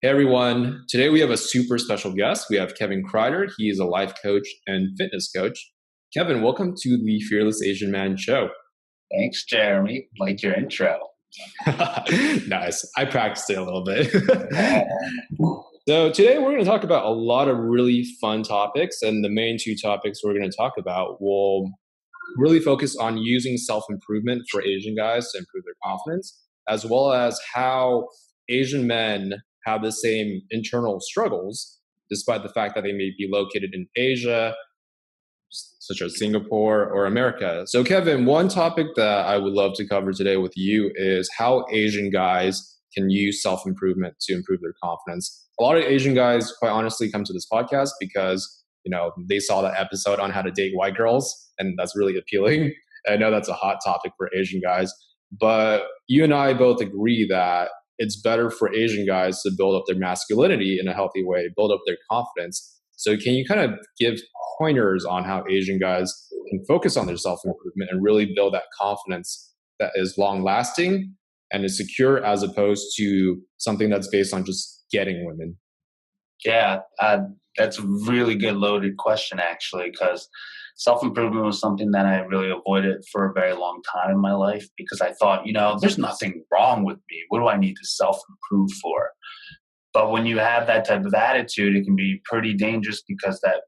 Hey everyone, today we have a super special guest. We have Kevin Kreider. He is a life coach and fitness coach. Kevin, welcome to the Fearless Asian Man show. Thanks, Jeremy. Like your intro. Nice. I practiced it a little bit. So today we're going to talk about a lot of really fun topics, and the main two topics we're going to talk about will really focus on using self-improvement for Asian guys to improve their confidence, as well as how Asian men have the same internal struggles, despite the fact that they may be located in Asia, such as Singapore or America. So Kevin, one topic that I would love to cover today with you is how Asian guys can use self-improvement to improve their confidence. A lot of Asian guys, quite honestly, come to this podcast because, they saw that episode on how to date white girls, and that's really appealing. I know that's a hot topic for Asian guys, but you and I both agree that it's better for Asian guys to build up their masculinity in a healthy way, build up their confidence. So can you kind of give pointers on how Asian guys can focus on their self-improvement and really build that confidence that is long-lasting and is secure, as opposed to something that's based on just getting women? Yeah, that's a really good loaded question, actually, because self-improvement was something that I really avoided for a very long time in my life because I thought, there's nothing wrong with me. What do I need to self-improve for? But when you have that type of attitude, it can be pretty dangerous because that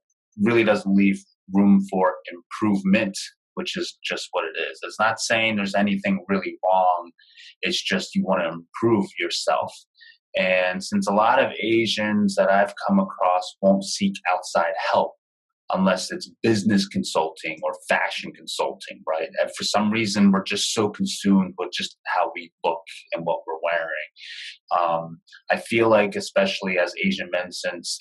really doesn't leave room for improvement, which is just what it is. It's not saying there's anything really wrong. It's just you want to improve yourself. And since a lot of Asians that I've come across won't seek outside help unless it's business consulting or fashion consulting, right? And for some reason, we're just so consumed with just how we look and what we're wearing. I feel like, especially as Asian men, since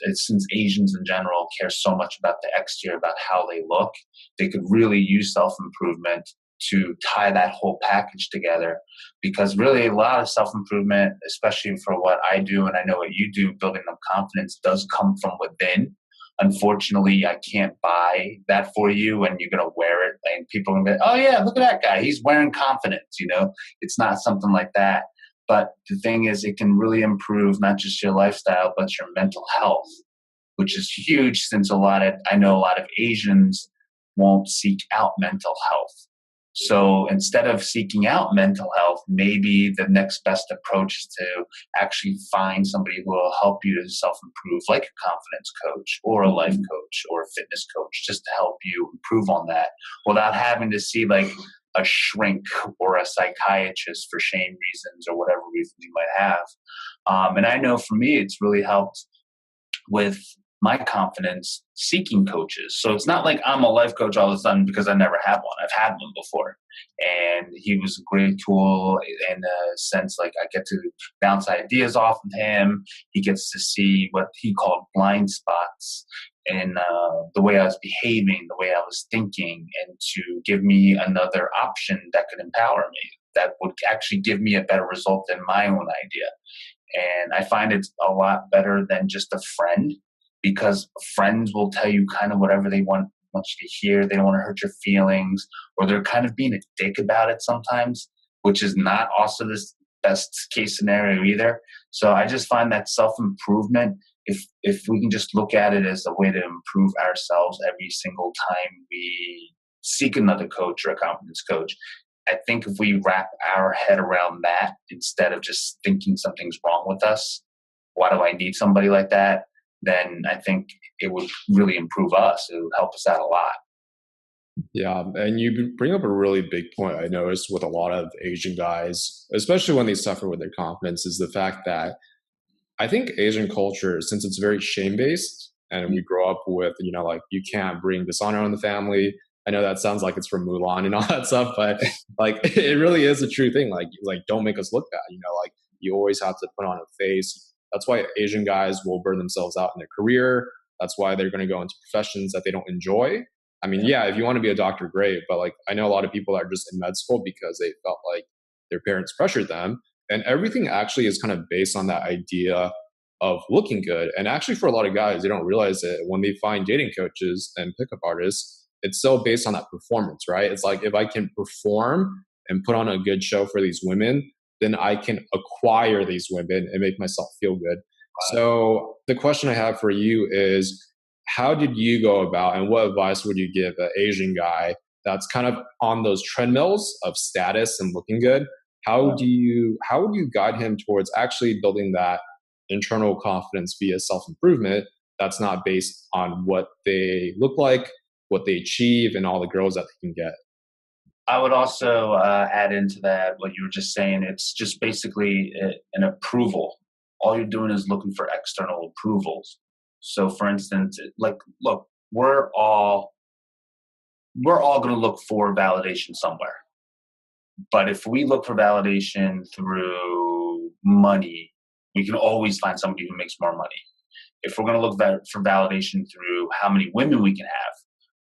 Asians in general care so much about the exterior, about how they look, they could really use self-improvement to tie that whole package together, because really a lot of self-improvement, especially for what I do and I know what you do, building up confidence, does come from within. Unfortunately, I can't buy that for you, and you're going to wear it and people are going to go, oh yeah, look at that guy, he's wearing confidence. It's not something like that. But the thing is, it can really improve not just your lifestyle but your mental health, which is huge, since I know a lot of Asians won't seek out mental health. So instead of seeking out mental health, maybe the next best approach is to actually find somebody who will help you to self-improve, like a confidence coach or a life coach or a fitness coach, just to help you improve on that without having to see like a shrink or a psychiatrist for shame reasons or whatever reasons you might have. And I know for me, it's really helped with my confidence seeking coaches. So it's not like I'm a life coach all of a sudden because I never had one. I've had one before. And he was a great tool in a sense, like I get to bounce ideas off of him. He gets to see what he called blind spots in the way I was behaving, the way I was thinking, and to give me another option that could empower me, that would actually give me a better result than my own idea. And I find it's a lot better than just a friend, because friends will tell you kind of whatever they want you to hear. They don't want to hurt your feelings, or they're kind of being a dick about it sometimes, which is not also the best case scenario either. So I just find that self-improvement, if we can just look at it as a way to improve ourselves every single time we seek another coach or a confidence coach, I think if we wrap our head around that instead of just thinking something's wrong with us, why do I need somebody like that? Then I think it would really improve us. It would help us out a lot. Yeah, and you bring up a really big point I noticed with a lot of Asian guys, especially when they suffer with their confidence, is the fact that I think Asian culture, since it's very shame-based, and we grow up with, like, you can't bring dishonor on the family. I know that sounds like it's from Mulan and all that stuff, but like it really is a true thing. Like don't make us look bad. Like you always have to put on a face. That's why Asian guys will burn themselves out in their career. That's why they're going to go into professions that they don't enjoy. I mean, yeah, if you want to be a doctor, great. But like, I know a lot of people are just in med school because they felt like their parents pressured them. And everything actually is kind of based on that idea of looking good. And actually for a lot of guys, they don't realize it. When they find dating coaches and pickup artists, it's still based on that performance, right? It's like, if I can perform and put on a good show for these women, then I can acquire these women and make myself feel good. So the question I have for you is, how did you go about, and what advice would you give an Asian guy that's kind of on those treadmills of status and looking good? How would you guide him towards actually building that internal confidence via self-improvement that's not based on what they look like, what they achieve, and all the girls that they can get? I would also add into that what you were just saying. It's just basically an approval. All you're doing is looking for external approvals. So, for instance, like, look, we're all going to look for validation somewhere. But if we look for validation through money, we can always find somebody who makes more money. If we're going to look for validation through how many women we can have,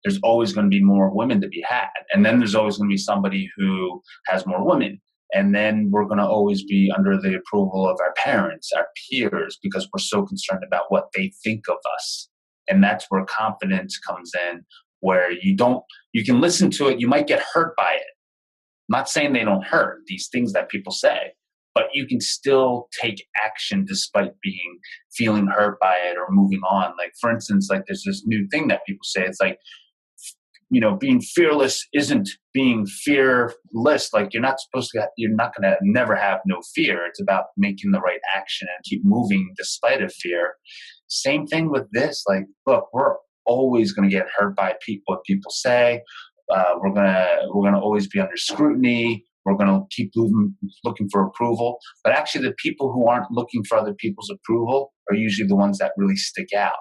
there's always going to be more women to be had. And then there's always going to be somebody who has more women. And then we're going to always be under the approval of our parents, our peers, because we're so concerned about what they think of us. And that's where confidence comes in, where you can listen to it, you might get hurt by it. I'm not saying they don't hurt, these things that people say, but you can still take action despite feeling hurt by it or moving on. Like, for instance, like there's this new thing that people say. It's like, being fearless isn't being fearless. Like, you're not going to never have no fear. It's about making the right action and keep moving despite of fear. Same thing with this. Like, look, we're always going to get hurt by what people say. We're gonna always be under scrutiny. We're gonna keep looking for approval. But actually, the people who aren't looking for other people's approval are usually the ones that really stick out.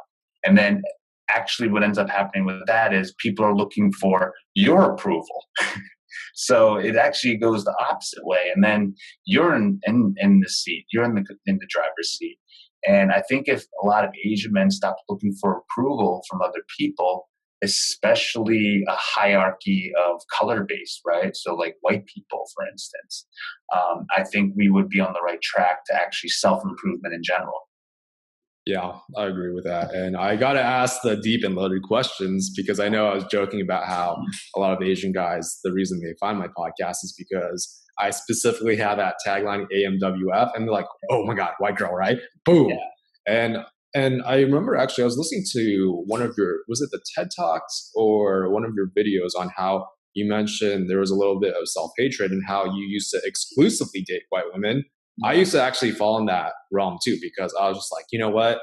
And then, actually, what ends up happening with that is people are looking for your approval. So it actually goes the opposite way. And then you're in the seat. You're in the driver's seat. And I think if a lot of Asian men stop looking for approval from other people, especially a hierarchy of color base, right? So like white people, for instance, I think we would be on the right track to actually self-improvement in general. Yeah, I agree with that. And I got to ask the deep and loaded questions because I know I was joking about how a lot of Asian guys, the reason they find my podcast is because I specifically have that tagline AMWF, and they're like, oh my God, white girl, right? Boom. Yeah. And I remember actually I was listening to one of was it the TED Talks or one of your videos on how you mentioned there was a little bit of self-hatred and how you used to exclusively date white women. I used to actually fall in that realm too, because I was just like, you know what?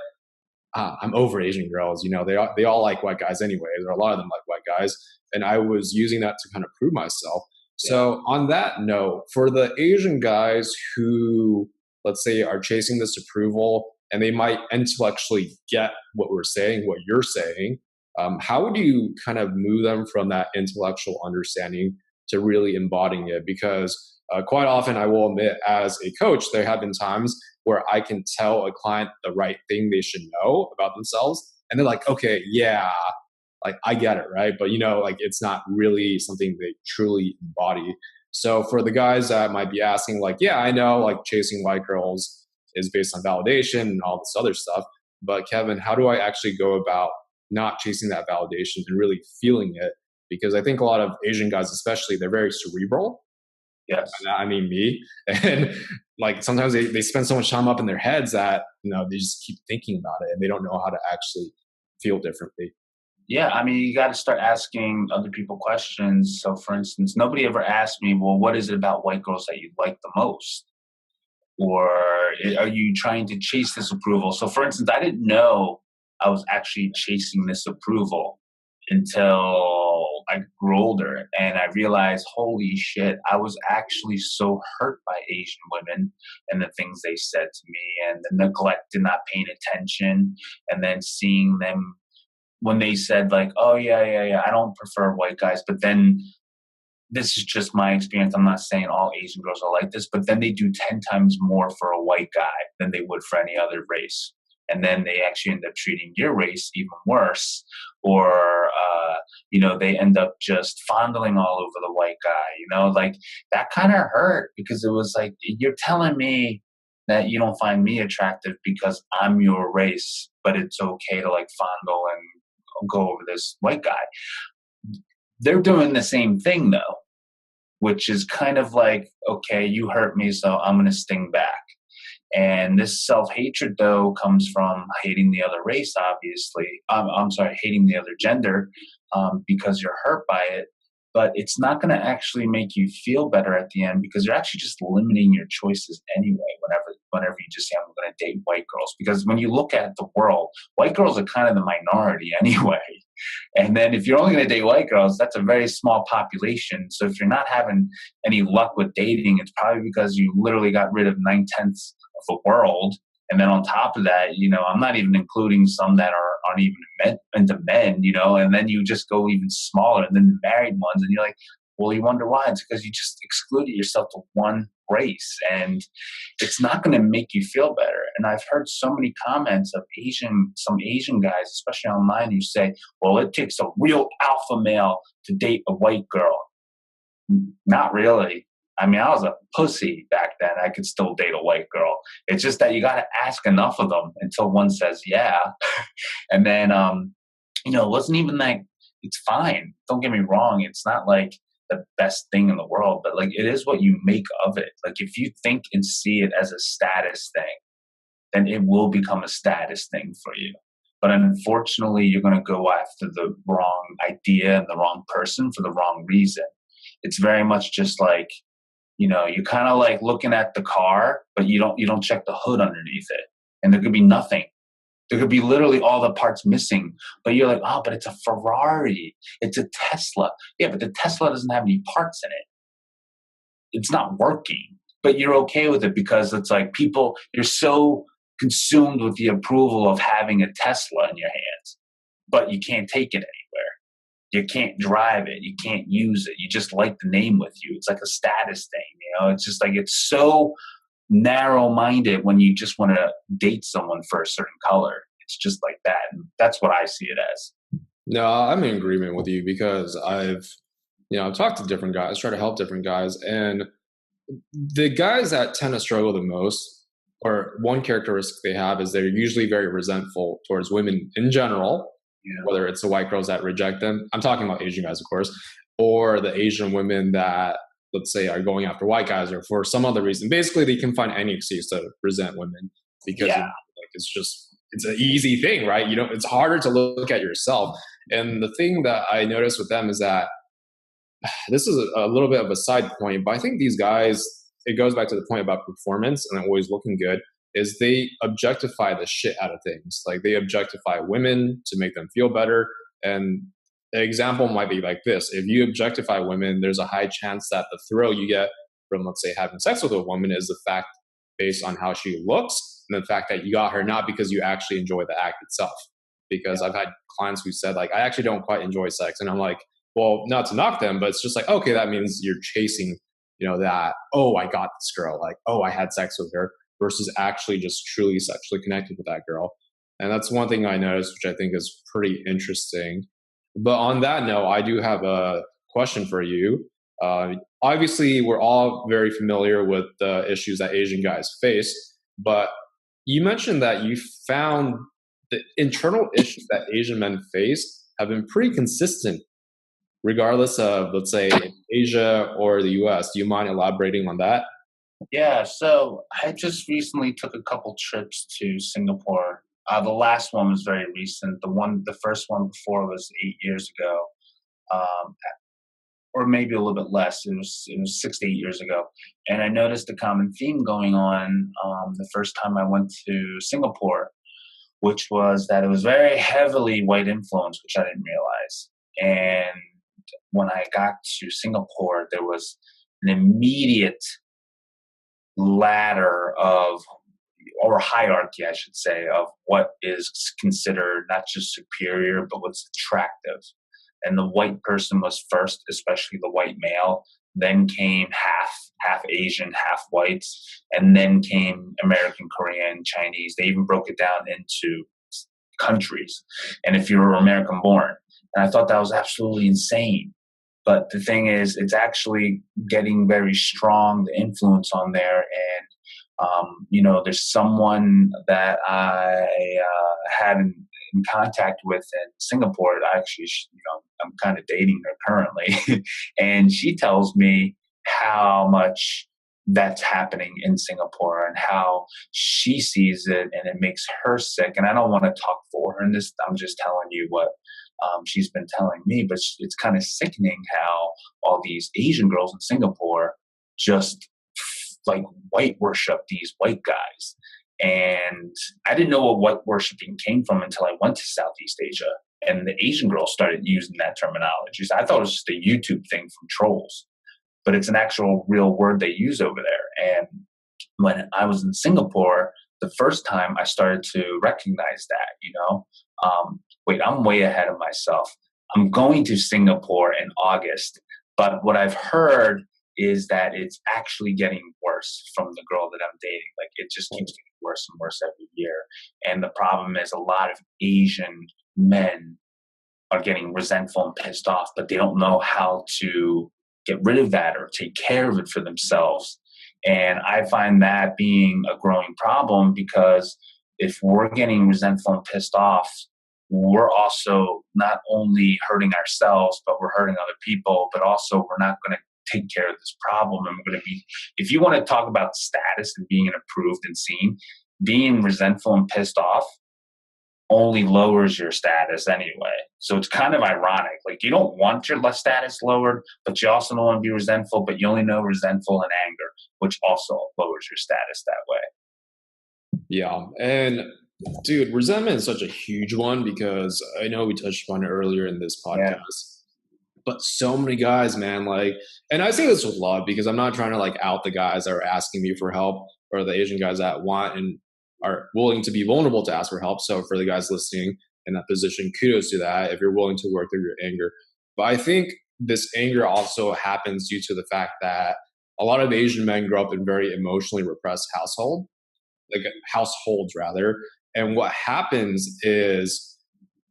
I'm over Asian girls. They all like white guys anyway, or a lot of them like white guys. And I was using that to kind of prove myself. Yeah. So on that note, for the Asian guys who, let's say, are chasing this approval and they might intellectually get what we're saying, what you're saying, how would you kind of move them from that intellectual understanding to really embodying it? Because quite often, I will admit, as a coach, there have been times where I can tell a client the right thing they should know about themselves. And they're like, okay, yeah, like I get it, right? But like it's not really something they truly embody. So for the guys that might be asking, like, yeah, I know like chasing white girls is based on validation and all this other stuff. But Kevin, how do I actually go about not chasing that validation and really feeling it? Because I think a lot of Asian guys, especially, they're very cerebral. Yes. I mean me. And like sometimes they spend so much time up in their heads that, they just keep thinking about it and they don't know how to actually feel differently. Yeah, I mean, you got to start asking other people questions. So, for instance, nobody ever asked me, well, what is it about white girls that you like the most? Or are you trying to chase this approval? So, for instance, I didn't know I was actually chasing this approval until I grew older and I realized, holy shit, I was actually so hurt by Asian women and the things they said to me and the neglect and not paying attention, and then seeing them when they said like, oh yeah, I don't prefer white guys, but then this is just my experience. I'm not saying all Asian girls are like this, but then they do 10 times more for a white guy than they would for any other race. And then they actually end up treating your race even worse. Or, they end up just fondling all over the white guy, like that kind of hurt because it was like, you're telling me that you don't find me attractive because I'm your race, but it's okay to like fondle and go over this white guy. They're doing the same thing though, which is kind of like, okay, you hurt me, so I'm going to sting back. And this self-hatred, though, comes from hating the other race, obviously. I'm sorry, hating the other gender, because you're hurt by it. But it's not going to actually make you feel better at the end, because you're actually just limiting your choices anyway. Whenever you just say, I'm going to date white girls, because when you look at the world, white girls are kind of the minority anyway. And then if you're only going to date white girls, that's a very small population. So if you're not having any luck with dating, it's probably because you literally got rid of 9/10 of the world. And then on top of that, I'm not even including some that aren't even into men, and then you just go even smaller, and then the married ones, and you're like, well, you wonder why. It's because you just excluded yourself to one race, and it's not going to make you feel better. And I've heard so many comments of some Asian guys, especially online, who say, well, it takes a real alpha male to date a white girl. Not really. I mean, I was a pussy back then. I could still date a white girl. It's just that you got to ask enough of them until one says, yeah. And then, it wasn't even like, it's fine. Don't get me wrong. It's not like the best thing in the world, but like, it is what you make of it. Like, if you think and see it as a status thing, then it will become a status thing for you. But unfortunately, you're going to go after the wrong idea and the wrong person for the wrong reason. It's very much just like, you're kind of like looking at the car, but you don't check the hood underneath it. And there could be nothing. There could be literally all the parts missing, but you're like, oh, but it's a Ferrari. It's a Tesla. Yeah, but the Tesla doesn't have any parts in it. It's not working, but you're okay with it because it's like you're so consumed with the approval of having a Tesla in your hands, but you can't take it anywhere. You can't drive it. You can't use it. You just like the name with you. It's like a status thing, It's just like, it's so narrow-minded when you just want to date someone for a certain color. It's just like that. And that's what I see it as. No, I'm in agreement with you because I've talked to different guys, try to help different guys, and the guys that tend to struggle the most, or one characteristic they have, is they're usually very resentful towards women in general. Whether it's the white girls that reject them, I'm talking about Asian guys, of course, or the Asian women that, let's say, are going after white guys, or for some other reason. Basically, they can find any excuse to resent women because it's an easy thing, right? It's harder to look at yourself. And the thing that I noticed with them is that this is a little bit of a side point, but I think these guys, it goes back to the point about performance and always looking good, is they objectify the shit out of things. Like, they objectify women to make them feel better. And the example might be like this. If you objectify women, there's a high chance that the thrill you get from, let's say, having sex with a woman is the fact based on how she looks, and the fact that you got her not because you actually enjoy the act itself. Because I've had clients who said, like, I actually don't quite enjoy sex. And I'm like, well, not to knock them, but it's just like, okay, that means you're chasing, that, oh, I got this girl. Like, oh, I had sex with her, versus actually just truly sexually connected with that girl. And that's one thing I noticed, which I think is pretty interesting. But on that note, I do have a question for you. Obviously, we're all very familiar with the issues that Asian guys face, but you mentioned that you found the internal issues that Asian men face have been pretty consistent, regardless of, let's say, Asia or the US. Do you mind elaborating on that? Yeah, so I just recently took a couple trips to Singapore. The last one was very recent. The first one before was 8 years ago, um, or maybe a little bit less. It was 6 to 8 years ago, and I noticed a common theme going on the first time I went to Singapore, which was that it was very heavily white influence, which I didn't realize. And when I got to Singapore, there was an immediate ladder or hierarchy, I should say, of what is considered not just superior, but what's attractive. And the white person was first, especially the white male. Then came half Asian, half white, and then came American, Korean, Chinese. They even broke it down into countries, and if you were American born. And I thought that was absolutely insane. But the thing is, it's actually getting very strong, the influence on there. And, there's someone that I had in contact with in Singapore. Actually, I'm kind of dating her currently. And she tells me how much that's happening in Singapore and how she sees it, and it makes her sick. And I don't want to talk for her in this. I'm just telling you what she's been telling me, but it's kind of sickening how all these Asian girls in Singapore just like white worship these white guys. And I didn't know what white worshiping came from until I went to Southeast Asia. And the Asian girls started using that terminology. So I thought it was just a YouTube thing from trolls, but it's an actual real word they use over there. And when I was in Singapore, the first time I started to recognize that, wait, I'm way ahead of myself. I'm going to Singapore in August, but what I've heard is that it's actually getting worse from the girl that I'm dating. Like it just keeps getting worse and worse every year. And the problem is a lot of Asian men are getting resentful and pissed off, but they don't know how to get rid of that or take care of it for themselves. And I find that being a growing problem, because if we're getting resentful and pissed off, we're also not only hurting ourselves, but we're hurting other people, but also we're not going to take care of this problem. And we're going to be, if you want to talk about status and being approved and seen, being resentful and pissed off only lowers your status anyway. So it's kind of ironic. Like you don't want your status lowered, but you also don't want to be resentful, but you only know resentful and anger, which also lowers your status that way. Yeah. And dude, resentment is such a huge one, because I know we touched upon it earlier in this podcast. But so many guys, man, like, and I say this with love, because I'm not trying to like out the guys that are asking me for help, or the Asian guys that want and are willing to be vulnerable to ask for help. So for the guys listening in that position, kudos to that, if you're willing to work through your anger. But I think this anger also happens due to the fact that a lot of Asian men grow up in very emotionally repressed households rather. And what happens is,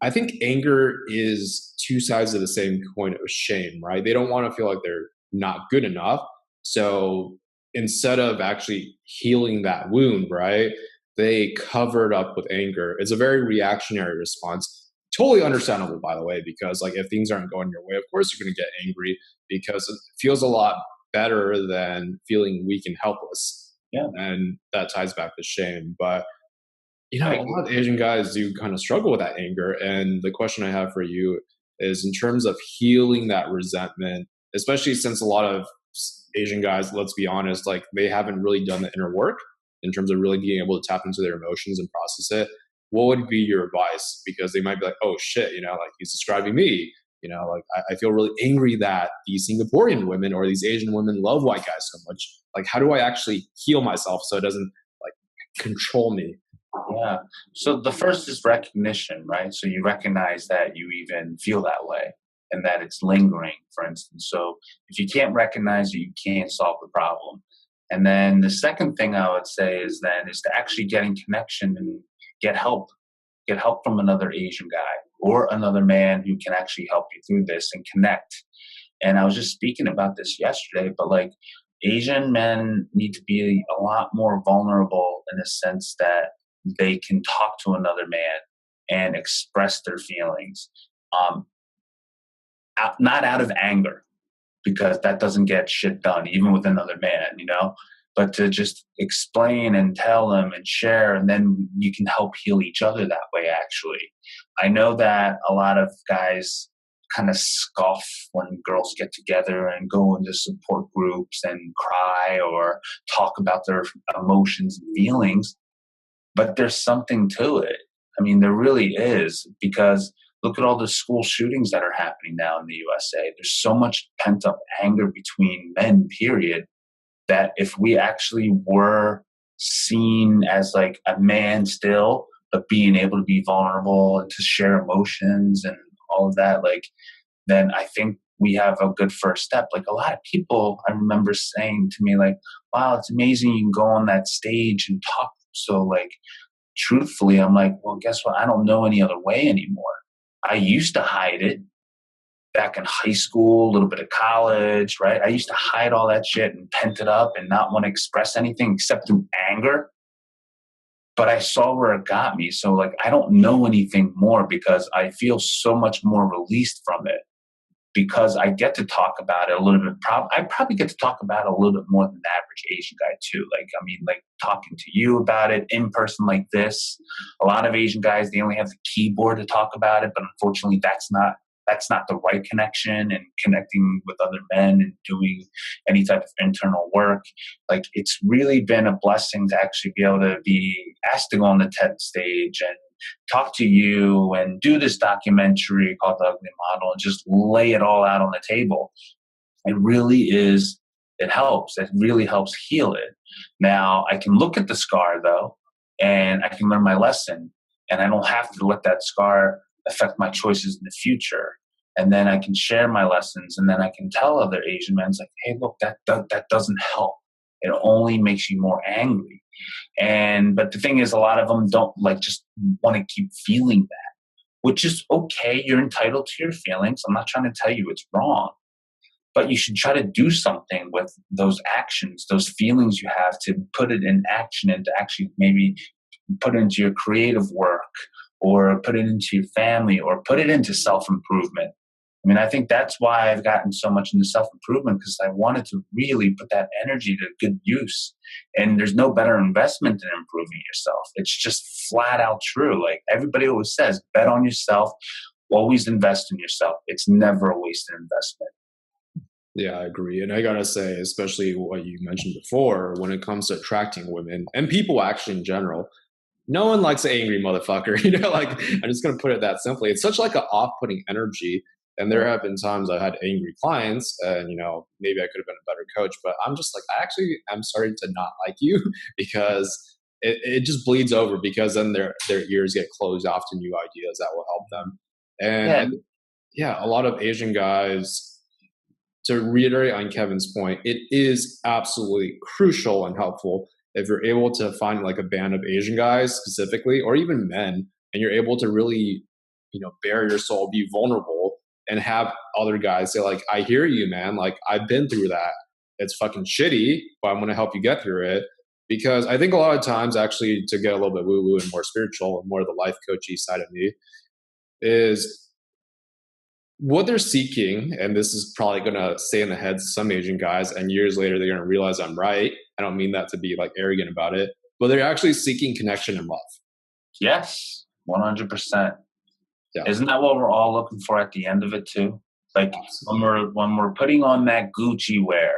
I think anger is two sides of the same coin of shame, right? They don't want to feel like they're not good enough. So instead of actually healing that wound, right, they cover it up with anger. It's a very reactionary response. Totally understandable, by the way, because like if things aren't going your way, of course you're going to get angry, because it feels a lot better than feeling weak and helpless. Yeah. And that ties back to shame. But a lot of Asian guys do kind of struggle with that anger. And the question I have for you is, in terms of healing that resentment, especially since a lot of Asian guys, let's be honest, like they haven't really done the inner work in terms of really being able to tap into their emotions and process it, what would be your advice? Because they might be like, oh shit, like he's describing me. Like I feel really angry that these Singaporean women or these Asian women love white guys so much. Like, how do I actually heal myself so it doesn't like control me? Yeah. So the first is recognition, right? So you recognize that you even feel that way and that it's lingering, for instance. So if you can't recognize it, you can't solve the problem. And then the second thing I would say is to actually get in connection and get help. Get help from another Asian guy or another man who can actually help you through this and connect. And I was just speaking about this yesterday, but like Asian men need to be a lot more vulnerable in the sense that they can talk to another man and express their feelings, not out of anger, because that doesn't get shit done, even with another man, but to just explain and tell them and share, and then you can help heal each other that way, actually. I know that a lot of guys kind of scoff when girls get together and go into support groups and cry or talk about their emotions and feelings. But there's something to it. I mean, there really is, because look at all the school shootings that are happening now in the USA. There's so much pent up anger between men, period, that if we actually were seen as like a man still, but being able to be vulnerable and to share emotions and all of that, like, then I think we have a good first step. Like a lot of people I remember saying to me like, wow, it's amazing you can go on that stage and talk so like truthfully. I'm like, well, guess what? I don't know any other way anymore. I used to hide it back in high school, a little bit of college, right? I used to hide all that shit and pent it up and not want to express anything except through anger. But I saw where it got me. So like, I don't know anything more because I feel so much more released from it. because I get to talk about it a little bit. I probably get to talk about it a little bit more than the average Asian guy too. Like, I mean, like talking to you about it in person like this. A lot of Asian guys, they only have the keyboard to talk about it, but unfortunately that's not the right connection, and connecting with other men and doing any type of internal work. Like, it's really been a blessing to actually be able to be asked to go on the TED stage and talk to you and do this documentary called The Ugly Model and just lay it all out on the table. It really is, it helps. It really helps heal it. Now, I can look at the scar though, and I can learn my lesson, and I don't have to let that scar affect my choices in the future. And then I can share my lessons, and then I can tell other Asian men, like, hey, look, that doesn't help. It only makes you more angry. But the thing is, a lot of them don't just want to keep feeling that, which is okay. You're entitled to your feelings. I'm not trying to tell you it's wrong, but you should try to do something with those actions, those feelings you have, to put it in action and to actually maybe put it into your creative work, or put it into your family, or put it into self-improvement. I mean, I think that's why I've gotten so much into self-improvement, because I wanted to really put that energy to good use. And there's no better investment than improving yourself. It's just flat out true. Like everybody always says, bet on yourself, always invest in yourself. It's never a wasted investment. Yeah, I agree. And I gotta say, especially what you mentioned before, when it comes to attracting women and people actually in general, no one likes an angry motherfucker. Like, I'm just gonna put it that simply. It's such like an off-putting energy. And there have been times I've had angry clients, and maybe I could have been a better coach, but I'm just like, I actually am starting to not like you because it just bleeds over, because then their ears get closed off to new ideas that will help them. And Yeah. a lot of Asian guys, to reiterate on Kevin's point, it is absolutely crucial and helpful if you're able to find like a band of Asian guys specifically, or even men, and you're able to really, bare your soul, be vulnerable, and have other guys say like, I hear you, man. Like, I've been through that. It's fucking shitty, but I'm going to help you get through it. Because I think a lot of times, actually, to get a little bit woo-woo and more spiritual and more of the life coachy side of me, is what they're seeking, and this is probably going to stay in the heads of some Asian guys, and years later they're going to realize I'm right. I don't mean that to be like arrogant about it, but they're actually seeking connection and love. Yes, 100%. Yeah. Isn't that what we're all looking for at the end of it too? Like when we're putting on that Gucci wear,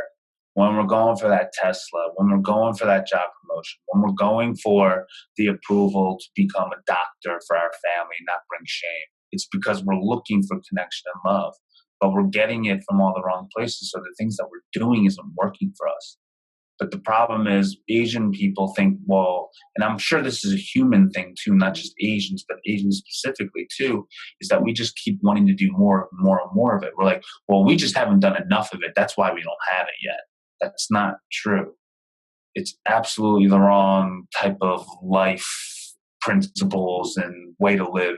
when we're going for that Tesla, when we're going for that job promotion, when we're going for the approval to become a doctor for our family, not bring shame. It's because we're looking for connection and love, but we're getting it from all the wrong places. So the things that we're doing isn't working for us. But the problem is Asian people think, well, and I'm sure this is a human thing too, not just Asians, but Asians specifically too, is that we just keep wanting to do more and more and more of it. We're like, well, we just haven't done enough of it. That's why we don't have it yet. That's not true. It's absolutely the wrong type of life principles and way to live.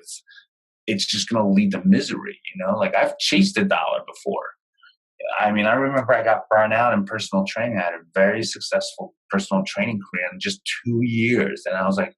It's just going to lead to misery, Like I've chased a dollar before. I mean, I remember I got burned out in personal training. I had a very successful personal training career in just 2 years. And I was like,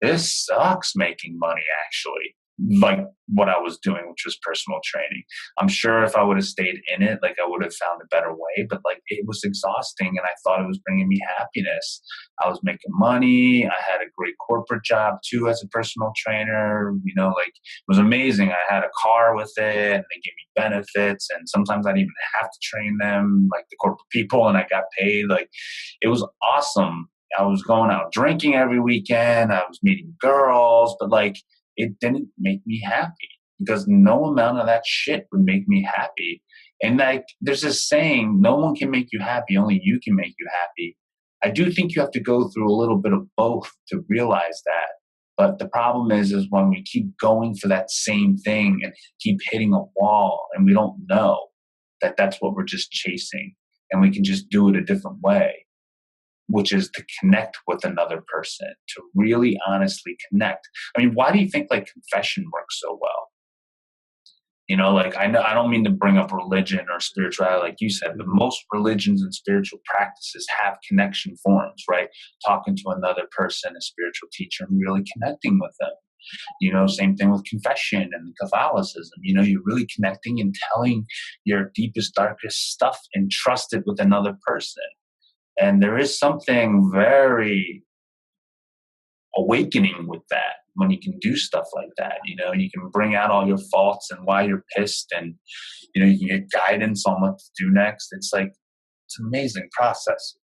this sucks making money, actually, like what I was doing, which was personal training. I'm sure if I would have stayed in it, like I would have found a better way, but like it was exhausting, and I thought it was bringing me happiness. I was making money. I had a great corporate job too as a personal trainer. Like it was amazing. I had a car with it, and they gave me benefits, and sometimes I didn't even have to train them, like the corporate people, and I got paid. Like it was awesome. I was going out drinking every weekend. I was meeting girls, but like it didn't make me happy, because no amount of that shit would make me happy. And like there's this saying, no one can make you happy, only you can make you happy. I do think you have to go through a little bit of both to realize that. But the problem is when we keep going for that same thing and keep hitting a wall, and we don't know that that's what we're just chasing, and we can just do it a different way, which is to connect with another person, to really honestly connect. I mean, why do you think like confession works so well? Like I know I don't mean to bring up religion or spirituality, like you said, but most religions and spiritual practices have connection forums, right? Talking to another person, a spiritual teacher, and really connecting with them. Same thing with confession and Catholicism. You're really connecting and telling your deepest, darkest stuff and trust it with another person. And there is something very awakening with that when you can do stuff like that. You can bring out all your faults and why you're pissed, and you can get guidance on what to do next. It's an amazing process.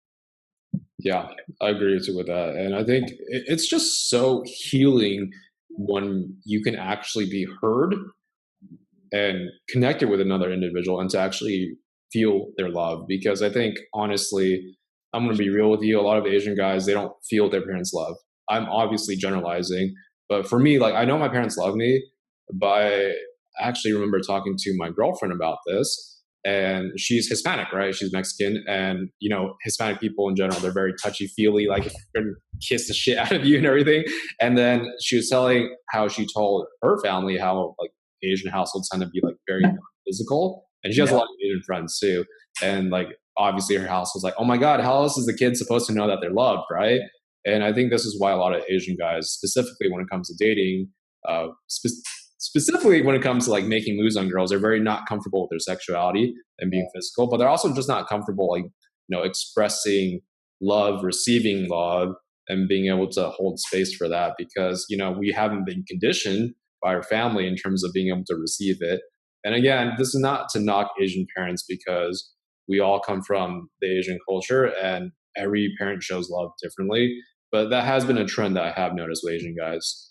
Yeah, I agree with that. And I think it's just so healing when you can actually be heard and connected with another individual and to actually feel their love. Because I think, honestly, I'm going to be real with you, a lot of Asian guys, they don't feel their parents' love. I'm obviously generalizing, but for me, like, I know my parents love me, but I actually remember talking to my girlfriend about this. And she's Hispanic, right? She's Mexican. And, Hispanic people in general, they're very touchy feely, like kiss the shit out of you and everything. And then she was telling how she told her family how like Asian households tend to be like very physical. And she has a lot of Asian friends too. And like, obviously her house was like, oh my God, how else is the kid supposed to know that they're loved, right? And I think this is why a lot of Asian guys, specifically when it comes to dating, specifically when it comes to like making moves on girls, they're very not comfortable with their sexuality and being physical, but they're also just not comfortable like expressing love, receiving love, and being able to hold space for that, because we haven't been conditioned by our family in terms of being able to receive it. And again, this is not to knock Asian parents, because we all come from the Asian culture and every parent shows love differently, but that has been a trend that I have noticed with Asian guys.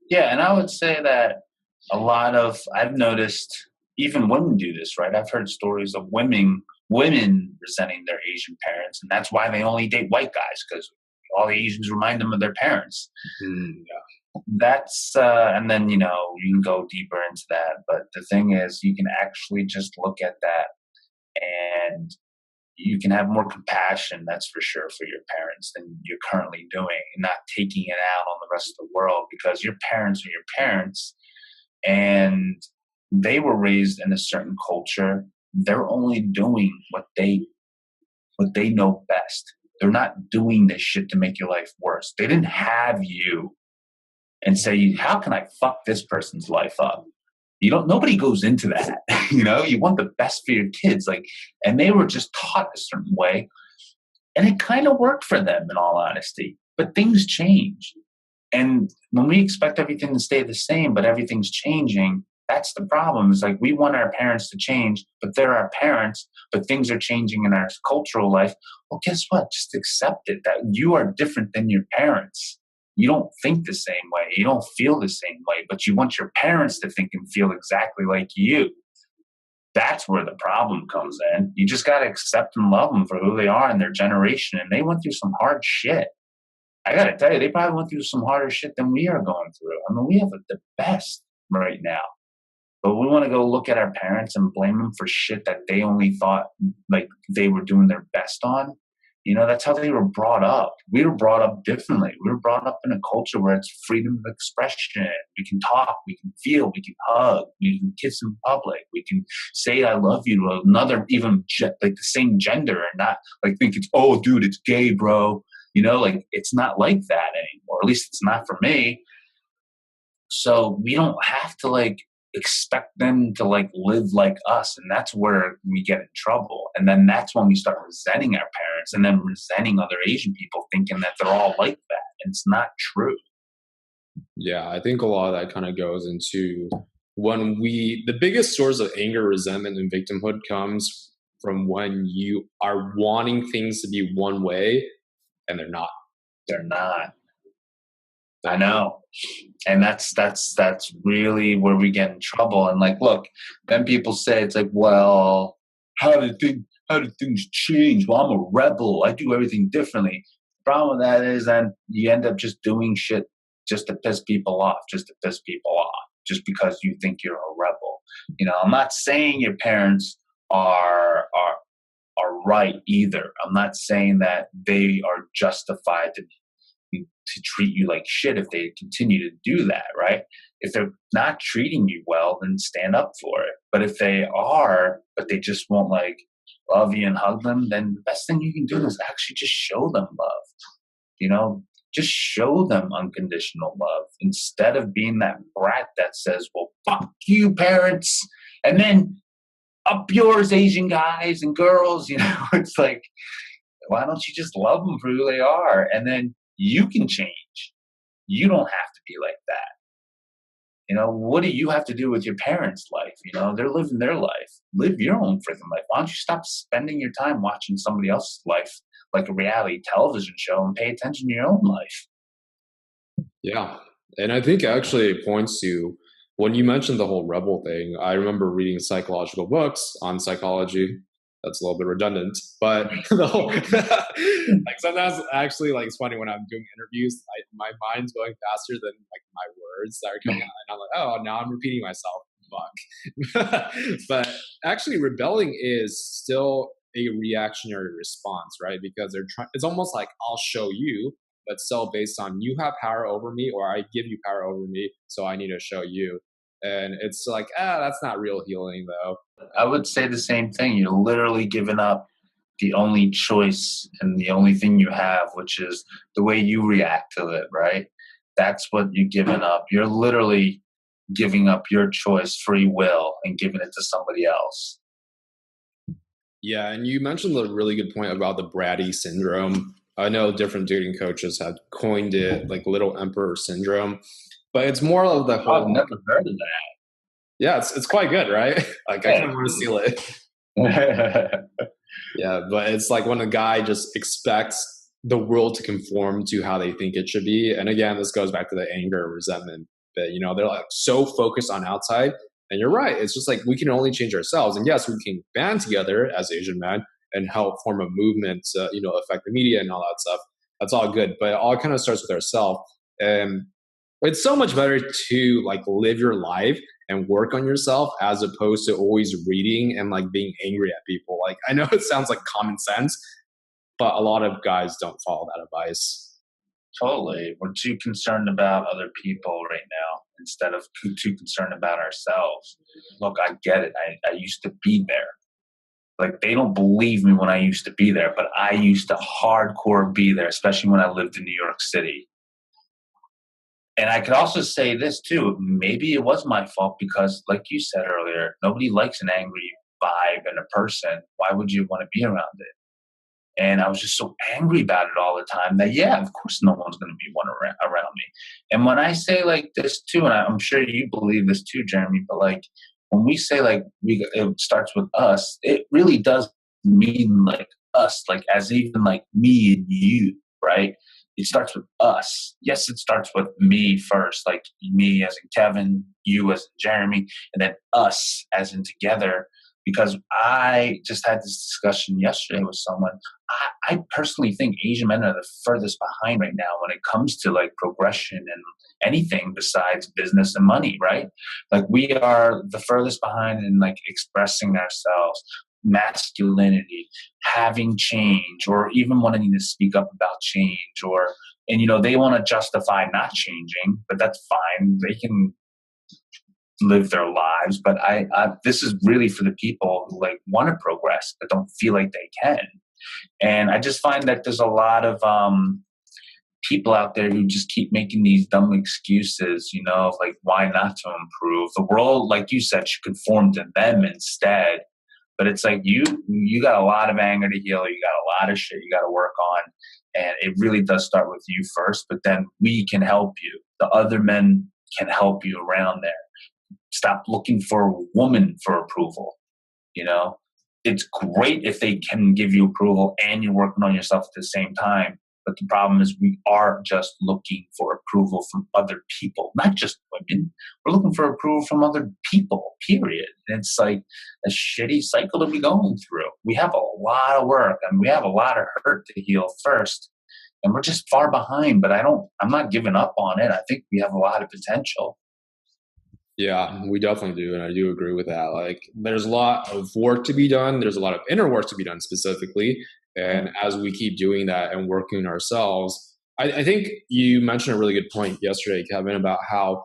Yeah, and I would say that I've noticed even women do this, right? I've heard stories of women resenting their Asian parents, and that's why they only date white guys, because all the Asians remind them of their parents. Yeah. That's and then you can go deeper into that, but the thing is, you can actually just look at that, and you can have more compassion, that's for sure, for your parents than you're currently doing, and not taking it out on the rest of the world, because your parents are your parents and they were raised in a certain culture. They're only doing what they know best. They're not doing this shit to make your life worse. They didn't have you and say, how can I fuck this person's life up? Nobody goes into that. You want the best for your kids. And they were just taught a certain way. And it kind of worked for them, in all honesty. But things change. And when we expect everything to stay the same, but everything's changing, that's the problem. It's like we want our parents to change, but they're our parents, but things are changing in our cultural life. Well, guess what? Just accept it, that you are different than your parents. You don't think the same way. You don't feel the same way, but you want your parents to think and feel exactly like you. That's where the problem comes in. You just got to accept and love them for who they are and their generation. And they went through some hard shit. I got to tell you, they probably went through some harder shit than we are going through. I mean, we have the best right now. But we want to go look at our parents and blame them for shit that they only thought like they were doing their best on. That's how they were brought up. We were brought up differently. We were brought up in a culture where it's freedom of expression. We can talk, we can feel, we can hug, we can kiss in public, we can say I love you to another, even like the same gender, and not like think it's, oh, dude, it's gay, bro. It's not like that anymore. At least it's not for me. So we don't have to expect them to live like us, and that's where we get in trouble. And then that's when we start resenting our parents and then resenting other Asian people, thinking that they're all like that, and it's not true. Yeah, I think a lot of that kind of goes into when the biggest source of anger, resentment, and victimhood comes from when you are wanting things to be one way and they're not. I know. And that's really where we get in trouble. And look, then people say, it's like, well, how did things change? Well, I'm a rebel. I do everything differently. The problem with that is then you end up just doing shit just to piss people off, just because you think you're a rebel. I'm not saying your parents are right either. I'm not saying that they are justified to treat you like shit if they continue to do that, right? If they're not treating you well, then stand up for it. But if they are, but they just won't love you and hug them, then the best thing you can do is actually just show them love. Just show them unconditional love instead of being that brat that says, well, fuck you, parents. And then up yours, Asian guys and girls, it's like, why don't you just love them for who they are? And then you can change. You don't have to be like that. What do you have to do with your parents' life? They're living their life. Live your own freaking life. Why don't you stop spending your time watching somebody else's life like a reality television show and pay attention to your own life? Yeah. And I think actually it points to when you mentioned the whole rebel thing, I remember reading psychological books on psychology. That's a little bit redundant, but the whole like sometimes actually like it's funny when I'm doing interviews, my mind's going faster than like my words that are coming out, and I'm like, oh, now I'm repeating myself. Fuck. But actually, rebelling is still a reactionary response, right? Because they're trying. It's almost like I'll show you, but still based on you have power over me, or I give you power over me, so I need to show you. And it's like, that's not real healing, though. I would say the same thing. You're literally giving up the only choice and the only thing you have, which is the way you react to it, right? That's what you're giving up. You're literally giving up your choice, free will, and giving it to somebody else. Yeah, and you mentioned a really good point about the bratty syndrome. I know different dating coaches had coined it like little emperor syndrome, but it's more of the whole. I've never heard of that. Yeah, it's quite good, right? Like I kind of want to steal it. Yeah, but it's like when a guy just expects the world to conform to how they think it should be. And again, this goes back to the anger, resentment. But they're like so focused on outside. And you're right. It's just like we can only change ourselves. And yes, we can band together as Asian men and help form a movement to, affect the media and all that stuff. That's all good. But it all kind of starts with ourselves. And it's so much better to like live your life and work on yourself as opposed to always reading and like being angry at people. Like I know it sounds like common sense, but a lot of guys don't follow that advice. Totally. We're too concerned about other people right now instead of too concerned about ourselves. Look, I get it. I used to be there. Like they don't believe me when I used to be there, but I used to hardcore be there, especially when I lived in New York City. And I could also say this too, maybe it was my fault because like you said earlier, nobody likes an angry vibe in a person. Why would you want to be around it? And I was just so angry about it all the time that, yeah, of course no one's going to be one around me. And when I say like this too, and I'm sure you believe this too, Jeremy, but like when we say like it starts with us, it really does mean like us, like as even like me and you, right? It starts with us. Yes, it starts with me first, like me as in Kevin, you as in Jeremy, and then us as in together. Because I just had this discussion yesterday with someone. I personally think Asian men are the furthest behind right now when it comes to like progression and anything besides business and money, right? Like we are the furthest behind in like expressing ourselves, masculinity, having change, or even wanting to speak up about change, and they want to justify not changing, but that's fine. They can live their lives, but I this is really for the people who like want to progress but don't feel like they can. And I just find that there's a lot of people out there who just keep making these dumb excuses, of like why not to improve. The world, like you said, should conform to them instead. But it's like you got a lot of anger to heal. You got a lot of shit you got to work on. And it really does start with you first, but then we can help you. The other men can help you around there. Stop looking for a woman for approval. It's great if they can give you approval and you're working on yourself at the same time. But the problem is we are just looking for approval from other people, not just women. We're looking for approval from other people, period. And it's like a shitty cycle to be going through. We have a lot of work and we have a lot of hurt to heal first. And we're just far behind, but I'm not giving up on it. I think we have a lot of potential. Yeah, we definitely do. And I do agree with that. Like there's a lot of work to be done. There's a lot of inner work to be done specifically. And as we keep doing that and working on ourselves, I think you mentioned a really good point yesterday, Kevin, about how,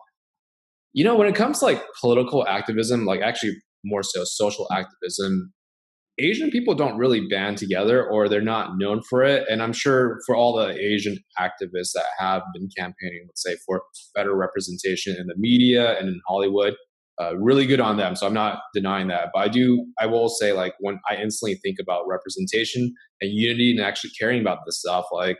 when it comes to like political activism, like actually more so social activism, Asian people don't really band together, or they're not known for it. And I'm sure for all the Asian activists that have been campaigning, let's say, for better representation in the media and in Hollywood, really good on them. So I'm not denying that. But I will say, like, when I instantly think about representation and unity and actually caring about this stuff, like,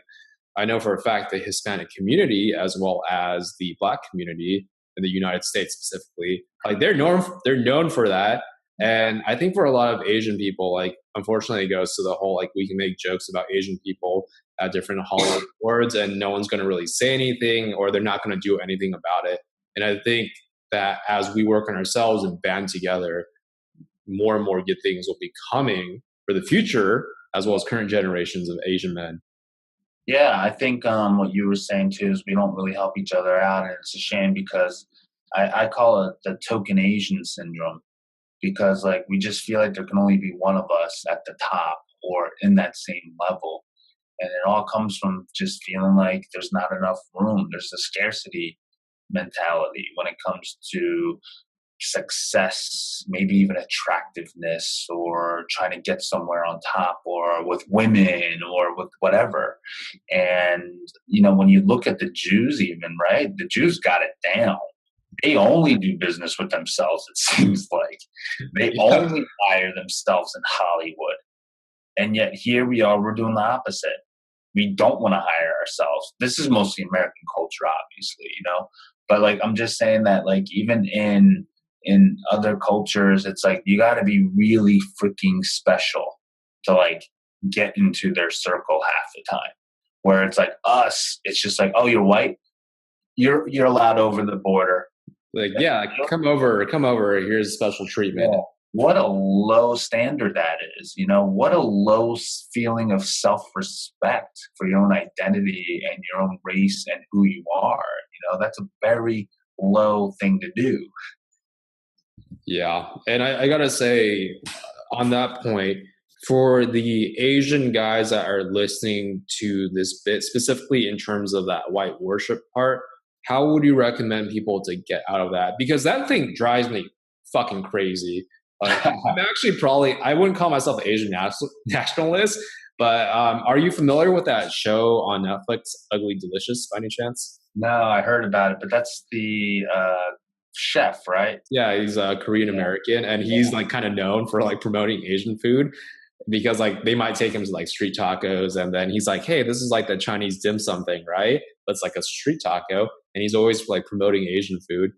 I know for a fact the Hispanic community, as well as the Black community in the United States specifically, like, they're known for that. And I think for a lot of Asian people, like, unfortunately, it goes to the whole, like, we can make jokes about Asian people at different Hollywood awards, and no one's going to really say anything, or they're not going to do anything about it. And I think that as we work on ourselves and band together, more and more good things will be coming for the future, as well as current generations of Asian men. Yeah, I think what you were saying too is we don't really help each other out, and it's a shame because I call it the token Asian syndrome because like we just feel like there can only be one of us at the top or in that same level. And it all comes from just feeling like there's not enough room. There's a scarcity mentality when it comes to success, maybe even attractiveness, or trying to get somewhere on top, or with women, or with whatever. And, you know, when you look at the Jews, even, right, the Jews got it down. They only do business with themselves, it seems like. They Yeah. only hire themselves in Hollywood. And yet here we are, we're doing the opposite. We don't want to hire ourselves. This is mostly American culture, obviously, you know. But like I'm just saying that like even in other cultures, it's like you gotta be really freaking special to like get into their circle half the time. Where it's like us, it's just like, oh, you're white, you're allowed over the border. Like, yeah, come over. Here's special treatment. Yeah. What a low standard that is, you know, what a low feeling of self-respect for your own identity and your own race and who you are. You know, that's a very low thing to do. Yeah. And I gotta say, on that point, for the Asian guys that are listening to this bit, specifically in terms of that white worship part, how would you recommend people to get out of that? Because that thing drives me fucking crazy. I'm actually probably, I wouldn't call myself an Asian nationalist, but are you familiar with that show on Netflix, Ugly Delicious, by any chance? No, I heard about it, but that's the chef, right? Yeah, he's a Korean Yeah. American, and Yeah. he's like kind of known for like promoting Asian food because like they might take him to like street tacos, and then he's like, "Hey, this is like the Chinese dim sum thing, right? That's like a street taco," and he's always like promoting Asian food.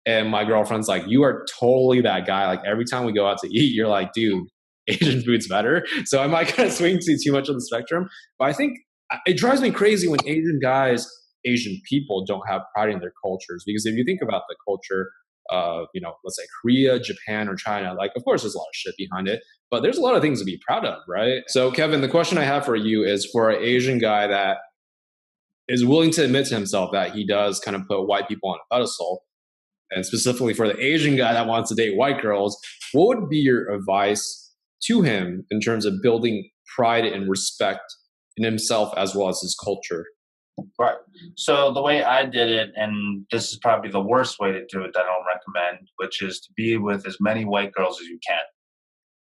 And my girlfriend's like, "You are totally that guy. Like every time we go out to eat, you're like, dude, Asian food's better." So I might kind of swing to too much on the spectrum, but I think it drives me crazy when Asian guys, Asian people don't have pride in their cultures. Because if you think about the culture of, let's say Korea, Japan, or China, like, of course, there's a lot of shit behind it, but there's a lot of things to be proud of, right? So, Kevin, the question I have for you is for an Asian guy that is willing to admit to himself that he does kind of put white people on a pedestal, and specifically for the Asian guy that wants to date white girls, what would be your advice to him in terms of building pride and respect in himself as well as his culture? Right. So the way I did it, and this is probably the worst way to do it that I don't recommend, which is to be with as many white girls as you can.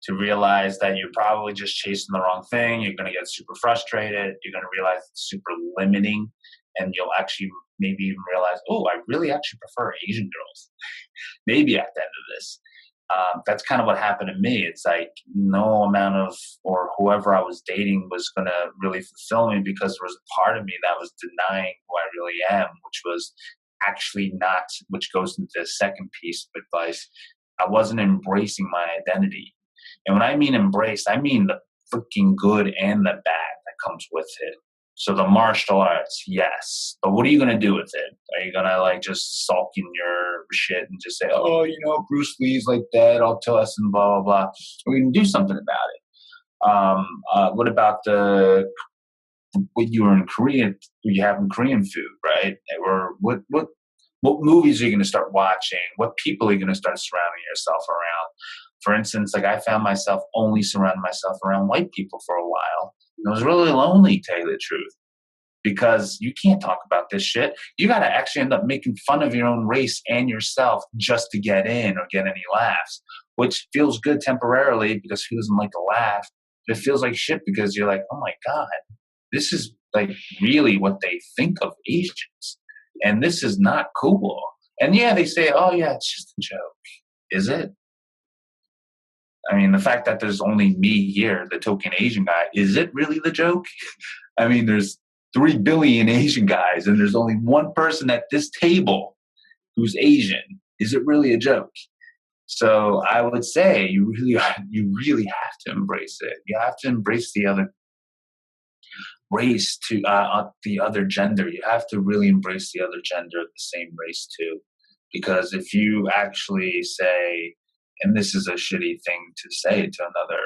To realize that you're probably just chasing the wrong thing. You're going to get super frustrated. You're going to realize it's super limiting. And you'll actually maybe even realize, oh, I really actually prefer Asian girls. Maybe at the end of this. That's kind of what happened to me. It's like no amount of, or whoever I was dating was going to really fulfill me because there was a part of me that was denying who I really am, which was actually not, which goes into the second piece of advice. I wasn't embracing my identity. And when I mean embrace, I mean the freaking good and the bad that comes with it. So the martial arts, yes. But what are you going to do with it? Are you going to like just sulk in your shit and just say, oh, you know, Bruce Lee's like that, all to us and blah, blah, blah. We can do something about it. What about when you were in Korea, you having Korean food, right? Or what movies are you going to start watching? What people are you going to start surrounding yourself around? For instance, like I found myself only surrounding myself around white people for a while. It was really lonely, to tell you the truth, because you can't talk about this shit. You got to actually end up making fun of your own race and yourself just to get in or get any laughs, which feels good temporarily because who doesn't like to laugh? But it feels like shit because you're like, oh my God, this is like really what they think of Asians. And this is not cool. And yeah, they say, oh yeah, it's just a joke. Is it? I mean, the fact that there's only me here, the token Asian guy, is it really the joke? I mean, there's 3 billion Asian guys and there's only one person at this table who's Asian. Is it really a joke? So I would say you really have to embrace it. You have to embrace the other race, to the other gender. You have to really embrace the other gender of the same race too. Because if you actually say, and this is a shitty thing to say to another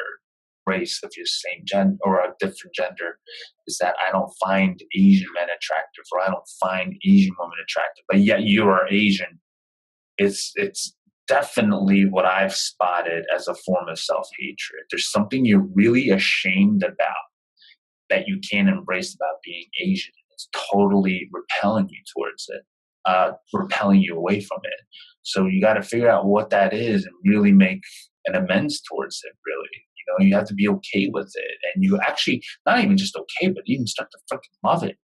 race of your same gender or a different gender, is that I don't find Asian men attractive, or I don't find Asian women attractive, but yet you are Asian. It's definitely what I've spotted as a form of self-hatred. There's something you're really ashamed about that you can't embrace about being Asian. It's totally repelling you towards it, repelling you away from it. So you got to figure out what that is and really make an amends towards it, really. You know, you have to be okay with it. And you actually, not even just okay, but even start to fucking love it.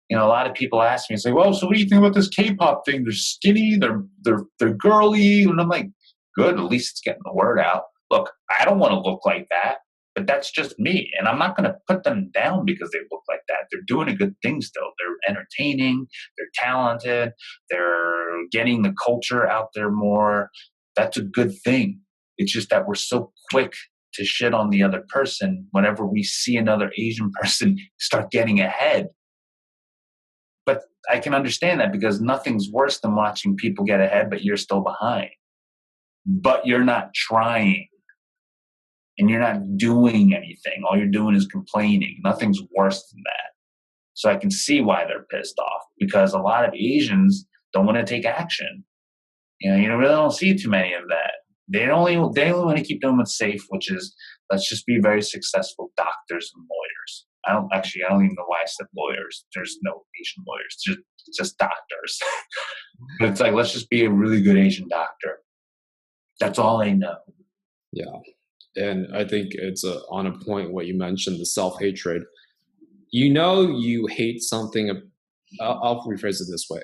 You know, a lot of people ask me, say, well, so what do you think about this K-pop thing? They're skinny, they're girly. And I'm like, good, at least it's getting the word out. Look, I don't want to look like that, but that's just me. And I'm not going to put them down because they look like that. They're doing a good thing still. They're entertaining, they're talented, they're getting the culture out there more. That's a good thing. It's just that we're so quick to shit on the other person whenever we see another Asian person start getting ahead. But I can understand that because nothing's worse than watching people get ahead, but you're still behind. But you're not trying. And you're not doing anything. All you're doing is complaining. Nothing's worse than that. So I can see why they're pissed off, because a lot of Asians don't want to take action. You know, you really don't see too many of that. They only want to keep doing what's safe, which is, let's just be very successful doctors and lawyers. I don't even know why I said lawyers. There's no Asian lawyers, just doctors. But it's like, let's just be a really good Asian doctor. That's all I know. Yeah. And I think it's on a point what you mentioned, the self-hatred. You know, you hate something. I'll rephrase it this way.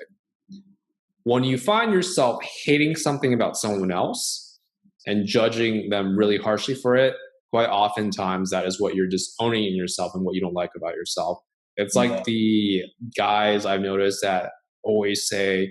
When you find yourself hating something about someone else and judging them really harshly for it, quite oftentimes that is what you're disowning in yourself and what you don't like about yourself. It's like the guys I've noticed that always say,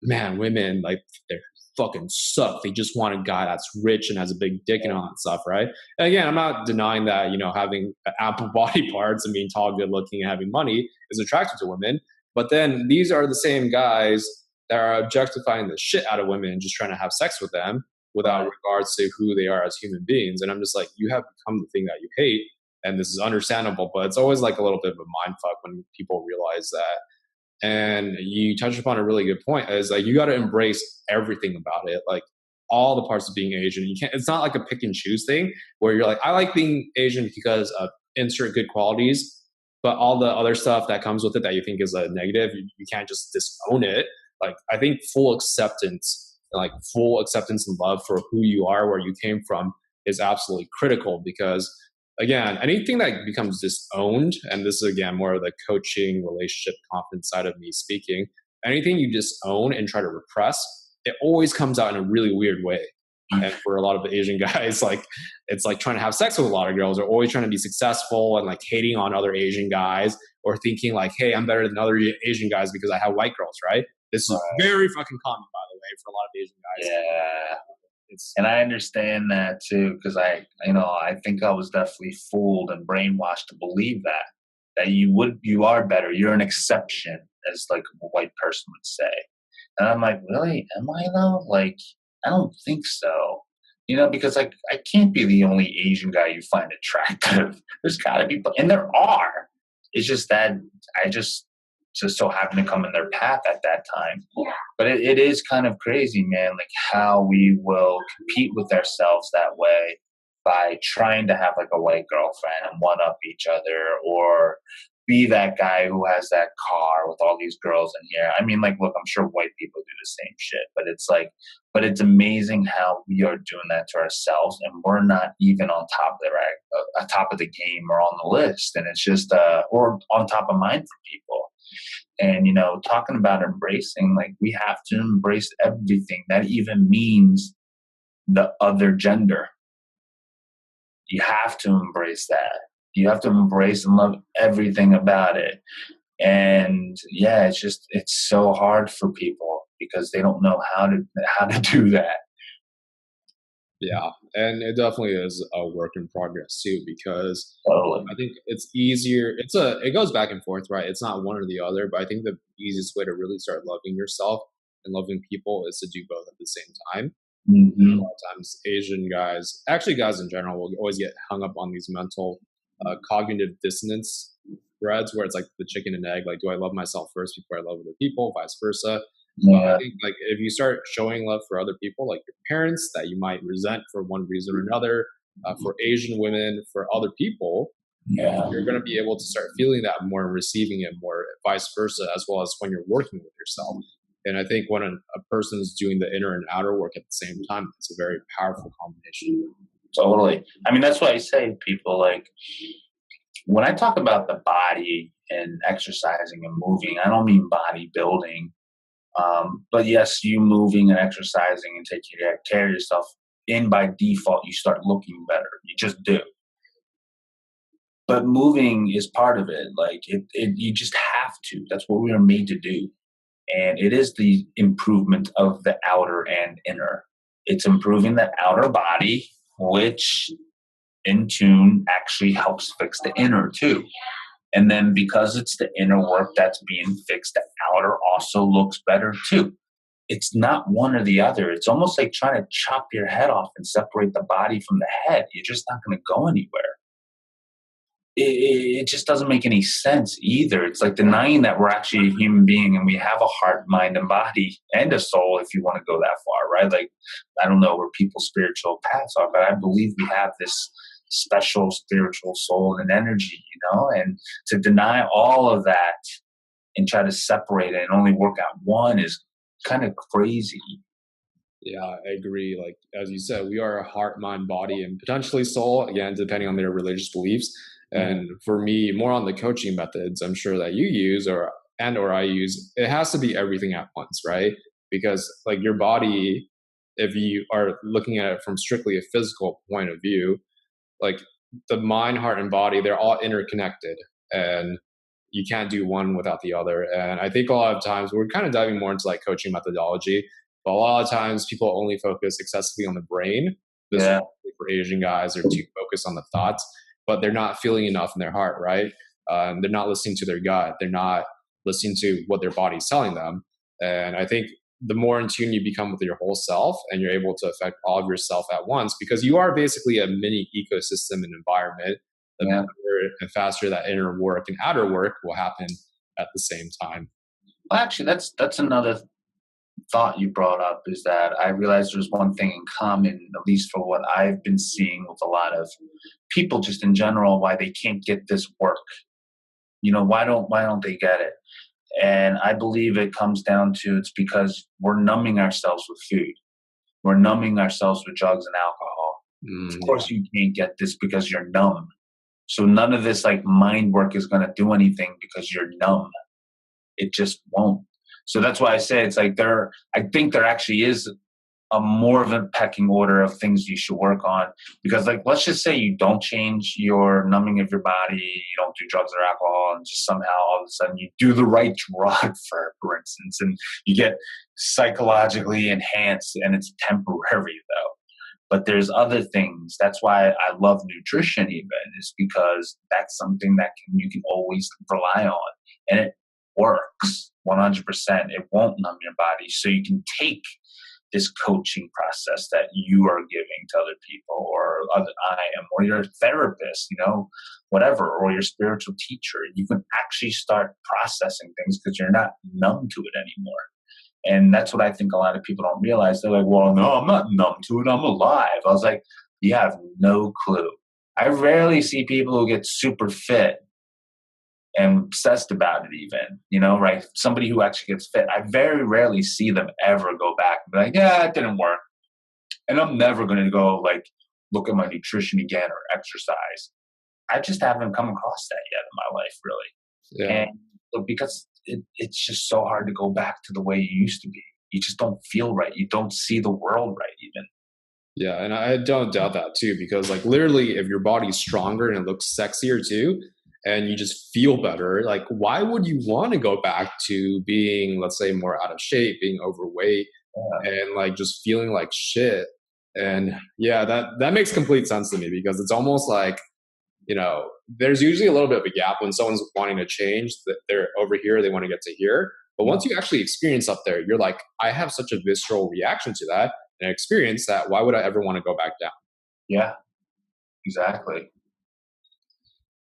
man, women, like, they're fucking suck. They just want a guy that's rich and has a big dick and all that stuff, right? And again, I'm not denying that, you know, having ample body parts and being tall, good looking, and having money is attractive to women. But then these are the same guys that are objectifying the shit out of women and just trying to have sex with them without regards to who they are as human beings. And I'm just like, you have become the thing that you hate. And this is understandable, but it's always like a little bit of a mind fuck when people realize that. And you touched upon a really good point, is like, you got to embrace everything about it. Like, all the parts of being Asian. You can't, it's not like a pick and choose thing where you're like, I like being Asian because of insert good qualities, but all the other stuff that comes with it that you think is a negative, you can't just disown it. Like, I think full acceptance and love for who you are, where you came from, is absolutely critical. Because again, anything that becomes disowned, and this is again more of the coaching, relationship, confidence side of me speaking, anything you disown and try to repress, it always comes out in a really weird way. And for a lot of the Asian guys, like, it's like trying to have sex with a lot of girls, or always trying to be successful and like hating on other Asian guys, or thinking like, hey, I'm better than other Asian guys because I have white girls, right? This is very fucking common, by the way, for a lot of Asian guys. Yeah. And I understand that too, because I think I was definitely fooled and brainwashed to believe that you are better. You're an exception, as like a white person would say. And I'm like, really? Am I though? Like, I don't think so. You know, because I can't be the only Asian guy you find attractive. There's got to be, and there are. It's just that I just so happened to come in their path at that time. Yeah. But it is kind of crazy, man, like how we will compete with ourselves that way by trying to have like a white girlfriend and one up each other, or be that guy who has that car with all these girls in here. I mean, like, look, I'm sure white people do the same shit, but it's like, but it's amazing how we are doing that to ourselves, and we're not even on top of the top of the game or on the list, and it's just or on top of mind for people. And talking about embracing, like, we have to embrace everything that even means the other gender. You have to embrace that. You have to embrace and love everything about it. And yeah, it's so hard for people because they don't know how to do that. Yeah, and it definitely is a work in progress too, because Totally. I think it's easier. It goes back and forth, right? It's not one or the other, but I think the easiest way to really start loving yourself and loving people is to do both at the same time. A Hmm. lot of times, Asian guys, actually guys in general, will always get hung up on these mental cognitive dissonance threads where it's like the chicken and egg. Like, do I love myself first before I love other people? Vice versa. But I Yeah. think like if you start showing love for other people, like your parents that you might resent for one reason or another, for Asian women, for other people, Yeah. you're going to be able to start feeling that more and receiving it more, vice versa, as well as when you're working with yourself. And I think when a person is doing the inner and outer work at the same time, it's a very powerful combination. Totally. I mean, that's why I say to people, like, when I talk about the body and exercising and moving, I don't mean bodybuilding. But yes, you moving and exercising and taking care of yourself, in by default, you start looking better. You just do. But moving is part of it. Like, you just have to. That's what we are made to do. And it is the improvement of the outer and inner. It's improving the outer body, which in tune actually helps fix the inner too. And then because it's the inner work that's being fixed, the outer also looks better too. It's not one or the other. It's almost like trying to chop your head off and separate the body from the head. You're just not going to go anywhere. It just doesn't make any sense either. It's like denying that we're actually a human being and we have a heart, mind, and body and a soul, if you want to go that far, right? Like, I don't know where people's spiritual paths are, but I believe we have this special spiritual soul and energy, and to deny all of that and try to separate it and only work out one is kind of crazy. Yeah, I agree. Like as you said, we are a heart, mind, body, and potentially soul. Again, depending on their religious beliefs. And for me, more on the coaching methods, I'm sure that you use or I use, it has to be everything at once, right? Because like your body, if you are looking at it from strictly a physical point of view, like the mind, heart, and body, they're all interconnected, and you can't do one without the other. And I think a lot of times we're kind of diving more into like coaching methodology, but a lot of times people only focus excessively on the brain, Yeah. specifically for Asian guys, or too focused on the thoughts, but they're not feeling enough in their heart, right? They're not listening to their gut. They're not listening to what their body's telling them. And I think the more in tune you become with your whole self, and you're able to affect all of yourself at once, because you are basically a mini ecosystem and environment, the Yeah. better and faster that inner work and outer work will happen at the same time. Well, actually, that's another thought you brought up, is that I realized there's one thing in common, at least for what I've been seeing with a lot of people just in general, why they can't get this work. Why don't they get it? And I believe it comes down to, it's because we're numbing ourselves with food. We're numbing ourselves with drugs and alcohol. Of Yeah. course you can't get this because you're numb. So none of this like mind work is going to do anything because you're numb. It just won't. So that's why I say it's like I think there actually is a more of a pecking order of things you should work on, because like, let's just say you don't change your numbing of your body, you don't do drugs or alcohol, and just somehow all of a sudden you do the right drug for instance, and you get psychologically enhanced, and it's temporary though. But there's other things. That's why I love nutrition even, is because that's something that you can always rely on, and it works 100%. It won't numb your body, so you can take this coaching process that you are giving to other people, or other I am, or your therapist, whatever, or your spiritual teacher. You can actually start processing things because you're not numb to it anymore. And that's what I think a lot of people don't realize. They're like, well, no, I'm not numb to it. I'm alive. I was like, you have no clue. I rarely see people who get super fit and obsessed about it even, right? Somebody who actually gets fit, I very rarely see them ever go back and be like, yeah, it didn't work. And I'm never going to go like look at my nutrition again or exercise. I just haven't come across that yet in my life, really. Yeah. And because it's just so hard to go back to the way you used to be. You just don't feel right. You don't see the world right even. Yeah, and I don't doubt that too, because like literally if your body's stronger and it looks sexier too, and you just feel better, like why would you want to go back to being, let's say, more out of shape, being overweight, Yeah. and like just feeling like shit? And yeah, that makes complete sense to me, because it's almost like, there's usually a little bit of a gap when someone's wanting to change, that they're over here, they want to get to here. But once you actually experience up there, you're like, I have such a visceral reaction to that and experience that. Why would I ever want to go back down? Yeah, exactly.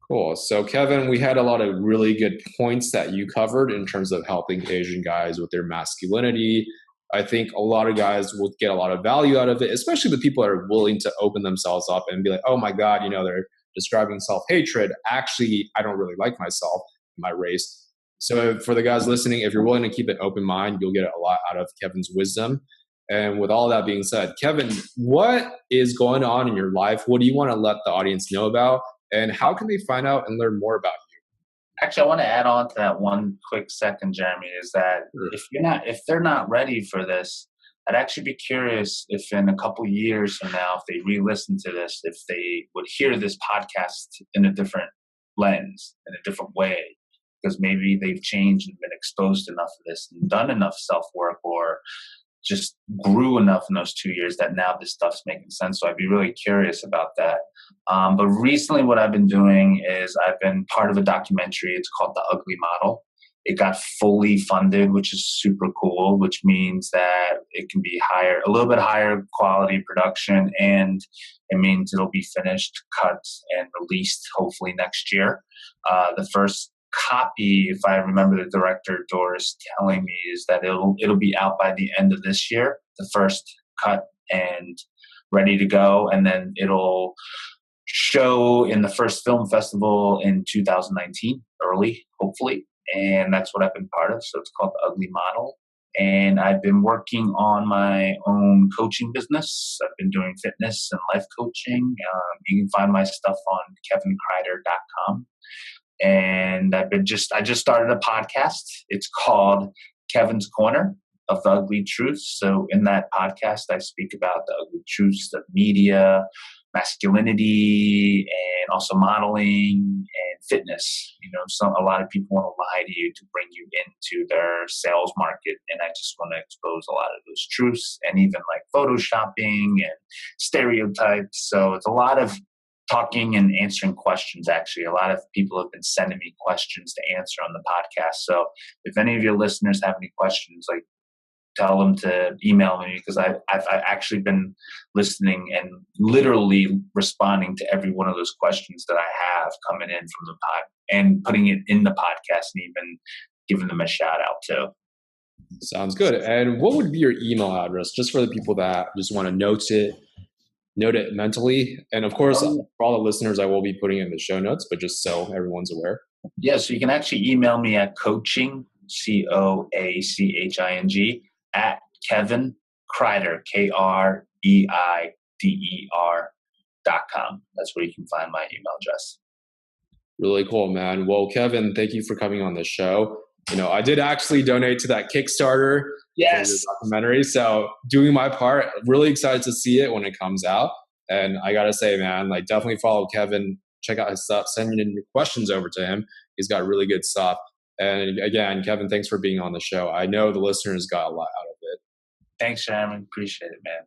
Cool. So, Kevin, we had a lot of really good points that you covered in terms of helping Asian guys with their masculinity. I think a lot of guys will get a lot of value out of it, especially the people that are willing to open themselves up and be like, oh my God, they're describing self-hatred. Actually, I don't really like myself, my race. So for the guys listening, if you're willing to keep an open mind, you'll get a lot out of Kevin's wisdom. And with all that being said, Kevin, what is going on in your life? What do you want to let the audience know about? And how can they find out and learn more about you? Actually, I want to add on to that one quick second, Jeremy, is that if they're not ready for this, I'd actually be curious if in a couple years from now, if they re-listen to this, if they would hear this podcast in a different lens, in a different way, because maybe they've changed and been exposed enough to this and done enough self-work, or just grew enough in those 2 years that now this stuff's making sense. So I'd be really curious about that. But recently what I've been doing is I've been part of a documentary. It's called The Ugly Model. It got fully funded, which is super cool, which means that it can be a little bit higher quality production, and it means it'll be finished, cut, and released hopefully next year. The first copy, if I remember the director Doris telling me, is that it'll be out by the end of this year, the first cut and ready to go, and then it'll show in the first film festival in 2019, early, hopefully. And that's what I've been part of. So it's called The Ugly Model. And I've been working on my own coaching business. I've been doing fitness and life coaching. You can find my stuff on kevinkreider.com. And I just started a podcast. It's called Kevin's Corner of the Ugly Truths. So in that podcast, I speak about the ugly truths of media, masculinity, and also modeling and fitness. A lot of people want to lie to you to bring you into their sales market, and I just want to expose a lot of those truths, and even like photoshopping and stereotypes. So it's a lot of talking and answering questions. Actually, a lot of people have been sending me questions to answer on the podcast. So if any of your listeners have any questions, like, tell them to email me, because I've actually been listening and literally responding to every one of those questions that I have coming in from the pod, and putting it in the podcast, and even giving them a shout out too. Sounds good. And what would be your email address, just for the people that just want to note it mentally? And of course, for all the listeners, I will be putting it in the show notes, but just so everyone's aware. Yeah, so you can actually email me at coaching, COACHING, at Kevin Kreider, KREIDER.com. That's where you can find my email address. Really cool, man. Well, Kevin, thank you for coming on the show. I did actually donate to that Kickstarter. Yes. Documentary. So doing my part, really excited to see it when it comes out. And I got to say, man, like, definitely follow Kevin, check out his stuff, send in your questions over to him. He's got really good stuff. And again, Kevin, thanks for being on the show. I know the listeners got a lot out of it. Thanks, Sherman. Appreciate it, man.